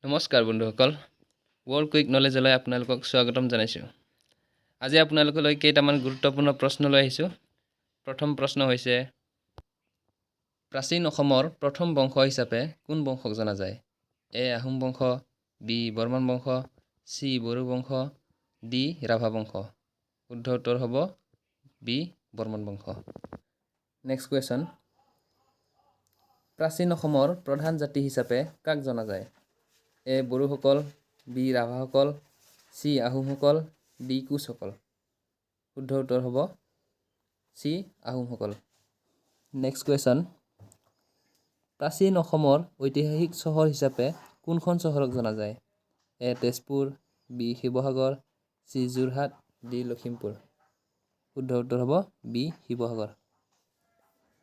নমস্কাৰ বন্ধুসকল, world quick নলেজলৈ আপোনালোকক স্বাগতম জনাইছোঁ। আজি আপোনালোকলৈ কেইটামান গুৰুত্বপূৰ্ণ প্ৰশ্ন লৈ আহিছোঁ। প্ৰথম প্ৰশ্ন হৈছে, প্ৰাচীন অসমৰ প্ৰথম বংশ হিচাপে কোন বংশক জনা যায়? এ আহোম বংশ, বি বৰ্মন বংশ, চি বড়ো বংশ, ডি ৰাভা বংশ। শুদ্ধ উত্তৰ হ'ব বি বৰ্মন বংশ। নেক্সট কুৱেশ্যন, প্ৰাচীন অসমৰ প্ৰধান জাতি হিচাপে কাক জনা যায়? এ বড়োসকল, বি ৰাভাসকল, চি আহোমসকল, ডি কোচসকল। শুদ্ধ উত্তৰ হ'ব চি আহোমসকল। নেক্সট কুৱেশ্যন, প্ৰাচীন অসমৰ ঐতিহাসিক চহৰ হিচাপে কোনখন চহৰক জনা যায়? A Tezpur, B Sivasagar, C Jorhat, D Lakhimpur. শুদ্ধ উত্তৰ হ'ব বি শিৱসাগৰ।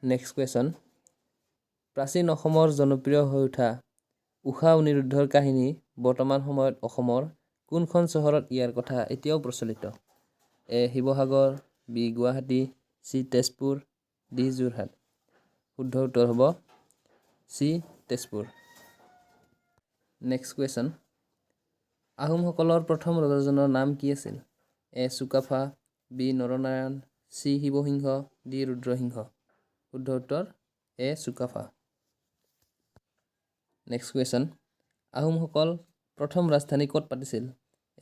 নেক্সট কুৱেশ্যন, প্ৰাচীন অসমৰ জনপ্ৰিয় হৈ উঠা ঊষা অনিৰুদ্ধৰ কাহিনী বৰ্তমান সময়ত অসমৰ কোনখন চহৰত ইয়াৰ কথা এতিয়াও প্ৰচলিত? A Sivasagar, B Guwahati, C Tezpur, D Jorhat. শুদ্ধ উত্তৰ হ'ব চি তেজপুৰ। নেক্সট কুৱেশ্যন, আহোমসকলৰ প্ৰথম ৰজাজনৰ নাম কি আছিল? A Sukaphaa, B Naranarayan, C Shivasingha, D Rudrasingha. শুদ্ধ উত্তৰ এ চুকাফা। নেক্সট কুৱেশ্যন, আহোমসকল প্ৰথম ৰাজধানী ক'ত পাতিছিল?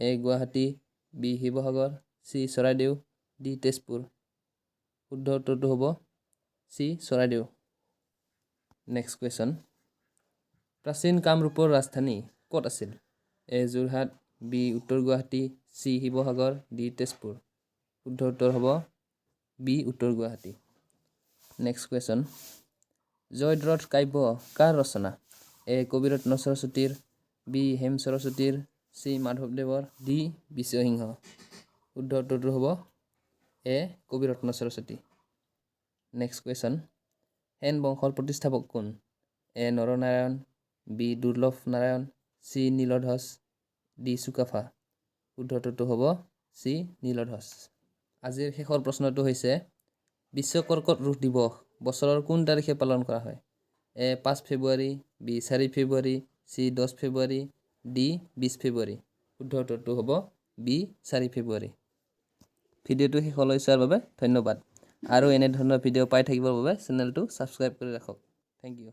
A Guwahati, B Sivasagar, C Charaideo, D Tezpur. শুদ্ধ উত্তৰটো হ'ব চি চৰাইদেউ। নেক্সট কুৱেশ্যন, প্ৰাচীন কামৰূপৰ ৰাজধানী ক'ত আছিল? এ যোৰহাট, বি উত্তৰ গুৱাহাটী, চি শিৱসাগৰ, ডি তেজপুৰ। শুদ্ধ উত্তৰ হ'ব বি উত্তৰ গুৱাহাটী। নেক্সট কুৱেশ্যন, জয়দ্ৰত কাব্য কাৰ ৰচনা? এ কবিৰত্ন সৰস্বতীৰ, বি হেম সৰস্বতীৰ, চি মাধৱদেৱৰ, ডি বিশ্বসিংহ। শুদ্ধ উত্তৰটো হ'ব এ কবিৰত্ন সৰস্বতী। নেক্সট কুৱেশ্যন, সেন বংশৰ প্ৰতিষ্ঠাপক কোন? এ নৰনাৰায়ণ, বি দুৰ্লভ নাৰায়ণ, চি নীলধ্বজ, ডি চুকাফা। শুদ্ধ উত্তৰটো হ'ব চি নীলধ্বজ। আজিৰ শেষৰ প্ৰশ্নটো হৈছে, বিশ্ব কৰ্কট ৰোগ দিৱস বছৰৰ কোন তাৰিখে পালন কৰা হয়? এ 5 ফেব্ৰুৱাৰী, বি 4 ফেব্ৰুৱাৰী, চি 10 ফেব্ৰুৱাৰী, ডি 20 ফেব্ৰুৱাৰী। শুদ্ধ উত্তৰটো হ'ব বি 4 ফেব্ৰুৱাৰী। ভিডিঅ'টো শেষলৈ চোৱাৰ বাবে ধন্যবাদ। আৰু এনেধৰণৰ ভিডিঅ' পাই থাকিবৰ বাবে চেনেলটো ছাবস্ক্ৰাইব কৰি ৰাখক। Thank U.